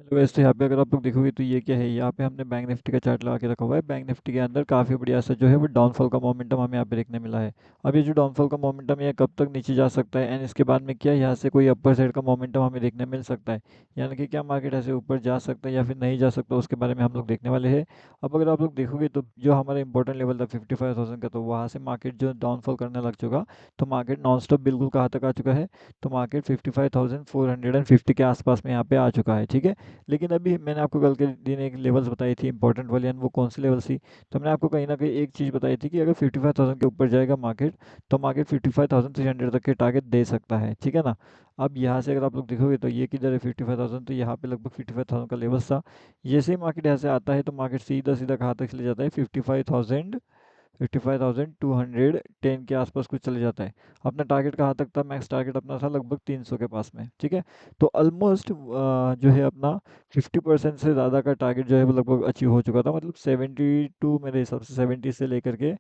Hello guys, तो यहाँ पे अगर आप लोग देखोगे तो ये क्या है, यहाँ पे हमने बैंक निफ्टी का चार्ट लगा के रखा हुआ है। बैंक निफ्टी के अंदर काफ़ी बढ़िया सा जो है वो डाउनफॉल का मोमेंटम हमें यहाँ पे देखने मिला है। अब ये जो डाउनफॉल का मोमेंटम है कब तक नीचे जा सकता है एंड इसके बाद में क्या यहाँ से कोई अपर साइड का मोमेंटम हमें देखने मिल सकता है, यानी कि क्या मार्केट ऐसे ऊपर जा सकता है या फिर नहीं जा सकता, उसके बारे में हम लोग देखने वाले हैं। अब अगर आप लोग देखोगे तो जो हमारा इंपॉर्टेंट लेवल था 55,000 का, तो वहाँ से मार्केट जो डाउनफॉल करने लग चुका, तो मार्केट नॉन स्टॉप बिल्कुल कहाँ तक आ चुका है, तो मार्केट 55,450 के आसपास में यहाँ पे आ चुका है। ठीक है, लेकिन अभी मैंने आपको कल के दिन एक लेवल्स बताई थी इंपॉर्टेंट वाली, एंड वो कौन सी लेवल्स थी, तो मैंने आपको कहीं ना कहीं एक चीज़ बताई थी कि अगर 55,000 के ऊपर जाएगा मार्केट, तो मार्केट 55,300 तक के टारगेट दे सकता है। ठीक है ना। अब यहाँ से अगर आप लोग देखोगे तो ये किधर है 55,000, तो यहाँ पे लगभग 55,000 का लेवल्स था। जैसे ही मार्केट यहाँ से आता है तो मार्केट सीधा सीधा कहाँ तक चले जाता है, 55,210 के आसपास कुछ चले जाता है। अपना टारगेट कहाँ तक था, मैक्स टारगेट अपना था लगभग 300 के पास में। ठीक है, तो ऑलमोस्ट जो है अपना 50% से ज़्यादा का टारगेट जो है वो लगभग अचीव हो चुका था। मतलब 72, मेरे हिसाब से 70 से लेकर के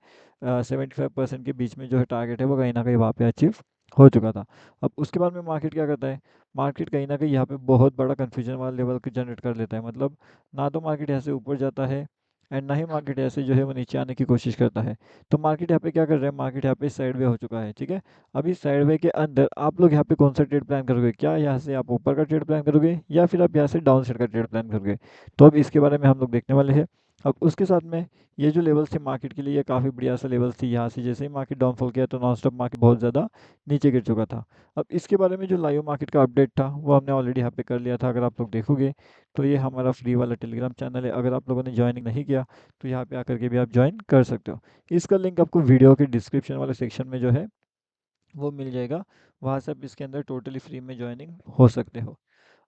75% के बीच में जो है टारगेट है वो कहीं ना कहीं वहाँ पे अचीव हो चुका था। अब उसके बाद में मार्केट क्या करता है, मार्केट कहीं ना कहीं यहाँ पे बहुत बड़ा कन्फ्यूजन वाला लेवल जनरेट कर लेता है। मतलब ना तो मार्केट यहाँ से ऊपर जाता है एंड ना ही मार्केट ऐसे जो है वो नीचे आने की कोशिश करता है। तो मार्केट यहाँ पे क्या कर रहा है, मार्केट यहाँ पे साइडवे हो चुका है। ठीक है, अभी साइडवे के अंदर आप लोग यहाँ पे कौन सा ट्रेड प्लान करोगे, क्या यहाँ से आप ऊपर का ट्रेड प्लान करोगे या फिर आप यहाँ से डाउन साइड का ट्रेड प्लान करोगे, तो अब इसके बारे में हम लोग देखने वाले हैं। अब उसके साथ में ये जो लेवल्स थे मार्केट के लिए, ये काफ़ी बढ़िया सा लेवल्स थी। यहाँ से जैसे ही मार्केट डाउनफॉल किया तो नॉन स्टॉप मार्केट बहुत ज़्यादा नीचे गिर चुका था। अब इसके बारे में जो लाइव मार्केट का अपडेट था वो हमने ऑलरेडी यहाँ पे कर लिया था। अगर आप लोग देखोगे तो ये हमारा फ्री वाला टेलीग्राम चैनल है, अगर आप लोगों ने ज्वाइनिंग नहीं किया तो यहाँ पे आकर के भी आप ज्वाइन कर सकते हो। इसका लिंक आपको वीडियो के डिस्क्रिप्शन वाले सेक्शन में जो है वो मिल जाएगा, वहाँ से आप इसके अंदर टोटली फ्री में ज्वाइनिंग हो सकते हो।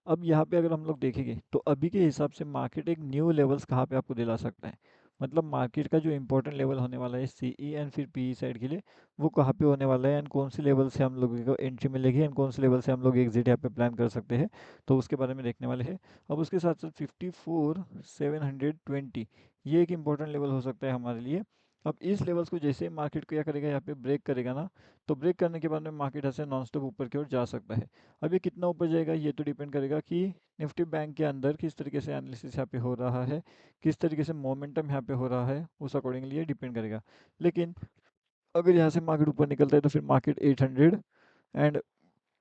अब यहाँ पे अगर हम लोग देखेंगे तो अभी के हिसाब से मार्केट एक न्यू लेवल्स कहाँ पे आपको दिला सकता है, मतलब मार्केट का जो इंपॉर्टेंट लेवल होने वाला है सीई एंड फिर पीई साइड के लिए, वो कहाँ पे होने वाला है एंड कौन सी लेवल से हम लोगों को एंट्री मिलेगी एंड कौन से लेवल से हम लोग एग्जिट यहाँ पे प्लान कर सकते हैं, तो उसके बारे में देखने वाले हैं। अब उसके साथ साथ 54,720 ये एक इंपॉर्टेंट लेवल हो सकता है हमारे लिए। अब इस लेवल्स को जैसे मार्केट क्या करेगा, यहाँ पे ब्रेक करेगा ना, तो ब्रेक करने के बाद में मार्केट ऐसे नॉन स्टॉप ऊपर की ओर जा सकता है। अब ये कितना ऊपर जाएगा ये तो डिपेंड करेगा कि निफ्टी बैंक के अंदर किस तरीके से एनालिसिस यहाँ पे हो रहा है, किस तरीके से मोमेंटम यहाँ पे हो रहा है, उस अकॉर्डिंगली ये डिपेंड करेगा। लेकिन अगर यहाँ से मार्केट ऊपर निकलता है तो फिर मार्केट 800 एंड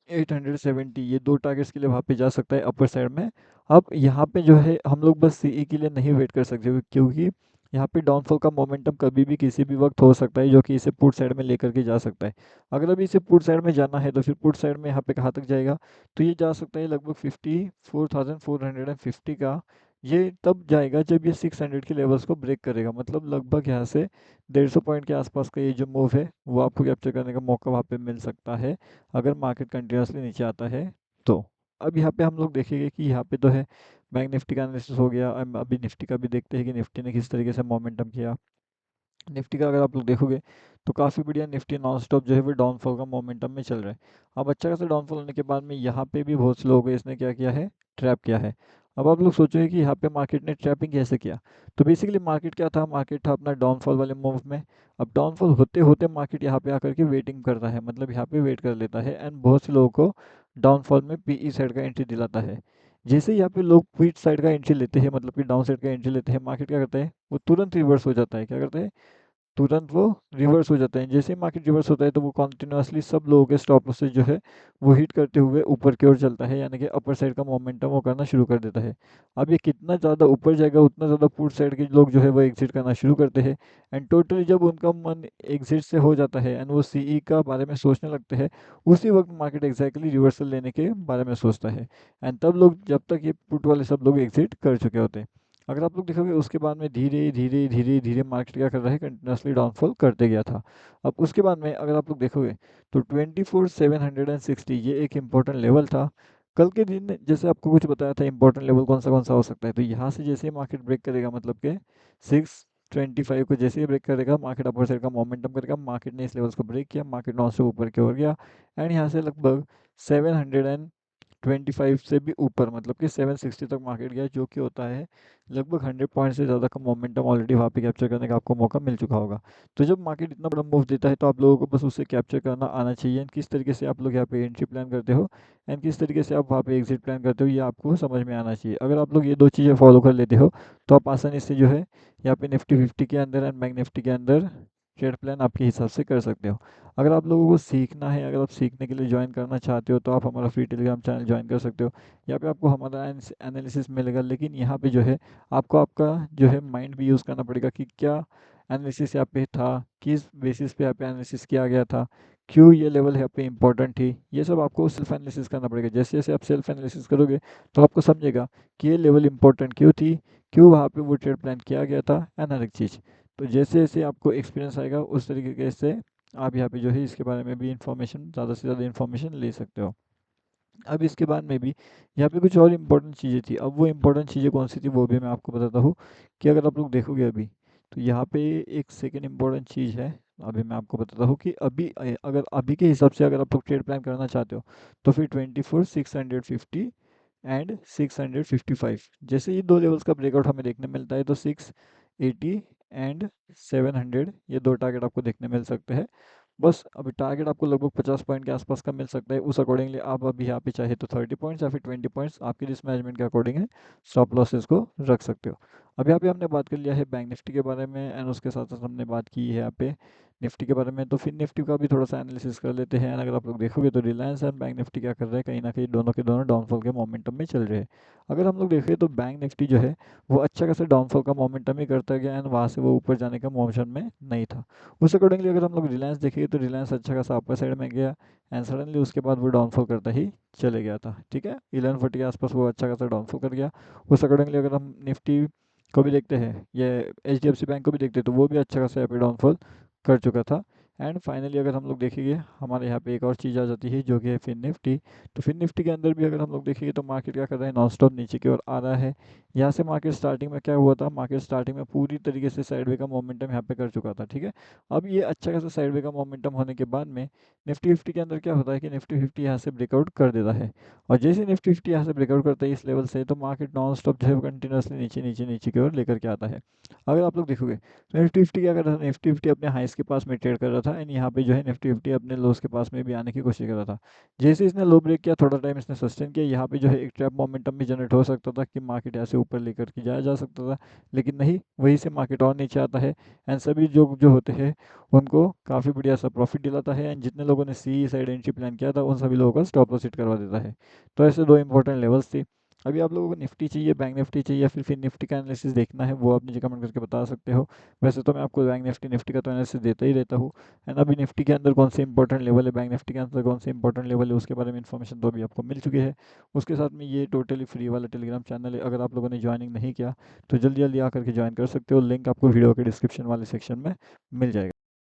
870 ये दो टारगेट्स के लिए वहाँ पे जा सकता है अपर साइड में। अब यहाँ पे जो है हम लोग बस सीई के लिए नहीं वेट कर सकते क्योंकि यहाँ पे डाउनफॉल का मोमेंटम कभी भी किसी भी वक्त हो सकता है जो कि इसे पुट साइड में लेकर के जा सकता है। अगर अभी इसे पुट साइड में जाना है तो फिर पुट साइड में यहाँ पे कहाँ तक जाएगा, तो ये जा सकता है लगभग 54,450 का। ये तब जाएगा जब ये 600 के लेवल्स को ब्रेक करेगा, मतलब लगभग यहाँ से 150 पॉइंट के आसपास का ये जो मूव है वो आपको कैप्चर करने का मौका वहाँ पे मिल सकता है अगर मार्केट कंटिन्यूसली नीचे आता है तो। अब यहाँ पे हम लोग देखेंगे कि यहाँ पे तो है बैंक निफ्टी का एनालिसिस हो गया। अब अभी निफ्टी का भी देखते हैं कि निफ्टी ने किस तरीके से मोमेंटम किया। निफ्टी का अगर आप लोग देखोगे तो काफ़ी बढ़िया निफ्टी नॉन स्टॉप जो है वो डाउनफॉल का मोमेंटम में चल रहा है। अब अच्छा खासा डाउनफॉल होने के बाद में यहाँ पे भी बहुत से लोगों को इसने क्या किया है, ट्रैप किया है। अब आप लोग सोचोगे कि यहाँ पे मार्केट ने ट्रैपिंग कैसे किया, तो बेसिकली मार्केट क्या था, मार्केट था अपना डाउनफॉल वाले मूव में। अब डाउनफॉल होते होते मार्केट यहाँ पे आकर के वेटिंग करता है, मतलब यहाँ पे वेट कर लेता है एंड बहुत से लोगों को डाउनफॉल में पीई साइड का एंट्री दिलाता है। जैसे ही यहाँ पे लोग पीट साइड का एंट्री लेते हैं, मतलब कि डाउन साइड का एंट्री लेते हैं, मार्केट क्या करता है, वो तुरंत रिवर्स हो जाता है। क्या करता है, तुरंत वो रिवर्स हो जाता है। जैसे ही मार्केट रिवर्स होता है तो वो कॉन्टिन्यूसली सब लोगों के स्टॉप लॉसेस जो है वो हिट करते हुए ऊपर की ओर चलता है, यानी कि अपर साइड का मोमेंटम वो करना शुरू कर देता है। अब ये कितना ज़्यादा ऊपर जाएगा उतना ज़्यादा पुट साइड के लोग जो है वो एग्जिट करना शुरू करते हैं एंड टोटली जब उनका मन एग्जिट से हो जाता है एंड वो सीई का बारे में सोचने लगते हैं, उसी वक्त मार्केट एग्जैक्टली रिवर्सल लेने के बारे में सोचता है एंड तब लोग, जब तक ये पुट वाले सब लोग एग्जिट कर चुके होते हैं। अगर आप लोग देखोगे उसके बाद में धीरे धीरे धीरे धीरे मार्केट क्या कर रहा है, कंटिन्यूसली डाउनफॉल करते गया था। अब उसके बाद में अगर आप लोग देखोगे तो 24,760 ये एक इम्पोर्टेंट लेवल था। कल के दिन जैसे आपको कुछ बताया था इम्पोर्टेंट लेवल कौन सा हो सकता है, तो यहाँ से जैसे ही मार्केट ब्रेक करेगा, मतलब कि 625 को जैसे ही ब्रेक करेगा मार्केट अपर साइड का मोमेंटम करेगा, मार्केट ने इस लेवल्स को ब्रेक किया, मार्केट नॉन स्टॉप ऊपर की ओर गया एंड यहाँ से लगभग 700 25 से भी ऊपर, मतलब कि 760 तक मार्केट गया, जो कि होता है लगभग 100 पॉइंट से ज़्यादा का मोमेंटम ऑलरेडी वहाँ पे कैप्चर करने का आपको मौका मिल चुका होगा। तो जब मार्केट इतना बड़ा मूव देता है तो आप लोगों को बस उसे कैप्चर करना आना चाहिए। एंड किस तरीके से आप लोग यहाँ पे एंट्री प्लान करते हो एंड किस तरीके से आप वहाँ पे एग्जिट प्लान करते हो, ये आपको समझ में आना चाहिए। अगर आप लोग ये दो चीज़ें फॉलो कर लेते हो तो आप आसानी से जो है यहाँ पे निफ्टी 50 के अंदर एंड बैंक निफ्टी के अंदर ट्रेड प्लान आपके हिसाब से कर सकते हो। अगर आप लोगों को सीखना है, अगर आप सीखने के लिए ज्वाइन करना चाहते हो तो आप हमारा फ्री टेलीग्राम चैनल ज्वाइन कर सकते हो। यहाँ पे आपको हमारा एनालिसिस मिलेगा, लेकिन यहाँ पे जो है आपको आपका जो है माइंड भी यूज़ करना पड़ेगा कि क्या एनालिसिस यहाँ पे था, किस बेसिस पे यहाँ पे एनालिसिस किया गया था, क्यों ये लेवल यहाँ पे इंपॉर्टेंट थी, ये सब आपको सेल्फ एनालिसिस करना पड़ेगा। जैसे जैसे आप सेल्फ एनालिसिस करोगे तो आपको समझेगा कि ये लेवल इंपॉर्टेंट क्यों थी, क्यों वहाँ पे वो ट्रेड प्लान किया गया था एंड हर एक चीज़। तो जैसे जैसे आपको एक्सपीरियंस आएगा उस तरीके से आप यहाँ पे जो है इसके बारे में भी इंफॉर्मेशन, ज़्यादा से ज़्यादा इंफॉर्मेशन ले सकते हो। अब इसके बाद में भी यहाँ पे कुछ और इम्पोर्टेंट चीज़ें थी। अब वो इम्पोर्टेंट चीज़ें कौन सी थी वो भी मैं आपको बताता हूँ कि अगर आप लोग देखोगे अभी तो यहाँ पे एक सेकेंड इम्पोर्टेंट चीज़ है। अभी मैं आपको बताता हूँ कि अभी अगर अभी के हिसाब से अगर आप लोग ट्रेड प्लान करना चाहते हो तो फिर 24 650 एंड 655, जैसे ये दो लेवल्स का ब्रेकआउट हमें देखने मिलता है तो 680 एंड 700 ये दो टारगेट आपको देखने मिल सकते हैं। बस अभी टारगेट आपको लगभग 50 पॉइंट के आसपास का मिल सकता है। उस अकॉर्डिंगली आप अभी यहाँ पे चाहे तो 30 पॉइंट्स या फिर 20 पॉइंट्स आपके रिस्क मैनेजमेंट के अकॉर्डिंग है स्टॉप लॉसेस को रख सकते हो। अब यहाँ पे हमने बात कर लिया है बैंक निफ्टी के बारे में एंड उसके साथ साथ हमने बात की है यहाँ पे निफ्टी के बारे में। तो फिर निफ्टी का भी थोड़ा सा एनालिसिस कर लेते हैं। अगर आप लोग देखोगे तो रिलायंस एंड बैंक निफ्टी क्या कर रहे हैं, कहीं ना कहीं दोनों के दोनों डाउनफॉल के मोमेंटम में चल रहे हैं। अगर हम लोग देखें तो बैंक निफ्टी जो है वो अच्छा खासा डाउनफॉल का मोमेंटम ही करता गया एंड वहाँ से वो ऊपर जाने का मोशन में नहीं था। उस अकॉर्डिंगली अगर हम लोग रिलायंस देखेंगे तो रिलायंस अच्छा खासा अपर साइड में गया एंड सडनली उसके बाद वो डाउनफॉल करता ही चले गया था। ठीक है, 1140 के आसपास वो अच्छा खासा डाउनफॉल कर गया। उस अकॉर्डिंगली अगर हम निफ्टी को भी देखते हैं, ये HDFC बैंक को भी देखते हैं, तो वो भी अच्छा खासा यहाँ पे डाउनफॉल कर चुका था। एंड फाइनली अगर हम लोग देखेंगे हमारे यहाँ पे एक और चीज़ आ जाती है जो कि है फिन निफ्टी। तो फिन निफ्टी के अंदर भी अगर हम लोग देखेंगे तो मार्केट क्या कर रहा है, नॉन स्टॉप नीचे की ओर आ रहा है। यहाँ से मार्केट स्टार्टिंग में क्या हुआ था, मार्केट स्टार्टिंग में पूरी तरीके से साइडवे का मोमेंटम यहाँ पे कर चुका था। ठीक है, अब ये अच्छा खासा साइडवे का मोमेंटम होने के बाद में निफ्टी 50 के अंदर क्या होता है कि निफ्टी 50 यहाँ से ब्रेकआउट कर देता है। और जैसे निफ्टी 50 यहाँ से ब्रेकआउट करता है इस लेवल से तो मार्केट नॉन स्टॉप जो है कंटिन्यूसली नीचे नीचे नीचे की ओर लेकर के आता है। अगर आप लोग देखोगे तो निफ्टी 50 क्या कर रहा था, निफ्टी 50 अपने हाइस के पास में ट्रेड कर रहा था एंड यहाँ पे जो है निफ्टी 50 अपने लोस के पास में भी आने की कोशिश कर रहा था। जैसे इसने लो ब्रेक किया, थोड़ा टाइम इसने सस्टेन किया, यहाँ पे जो है एक ट्रैप मोमेंटम भी जनरेट हो सकता था कि मार्केट ऐसे ऊपर लेकर के जाया जा सकता था, लेकिन नहीं, वहीं से मार्केट और नीचे आता है एंड सभी जो जो होते हैं उनको काफ़ी बढ़िया सा प्रॉफिट दिलाता है एंड जितने लोगों ने सी साइड एंट्री प्लान किया था उन सभी लोगों का स्टॉप लॉस हिट करवा देता है। तो ऐसे दो इंपॉर्टेंट लेवल्स थे। अभी आप लोगों को निफ्टी चाहिए, बैंक निफ्टी चाहिए या फिर निफ्टी का एनालिसिस देखना है, वो आप नीचे कमेंट करके बता सकते हो। वैसे तो मैं आपको बैंक निफ्टी निफ्टी का तो एनालिसिस देता ही रहता हूँ एंड अभी निफ्टी के अंदर कौन से इंपॉर्टेंट लेवल है, बैंक निफ्टी के अंदर कौन से इंपॉर्टेंट लेवल है, उसके बारे में इन्फॉर्मेशन तो अभी आपको मिल चुकी है। उसके साथ में ये टोटली फ्री वाला टेलीग्राम चैनल है, अगर आप लोगों ने ज्वाइनिंग नहीं किया तो जल्दी जल्दी आकर के ज्वाइन कर सकते हो। लिंक आपको वीडियो के डिस्क्रिप्शन वाले सेक्शन में मिल जाएगा।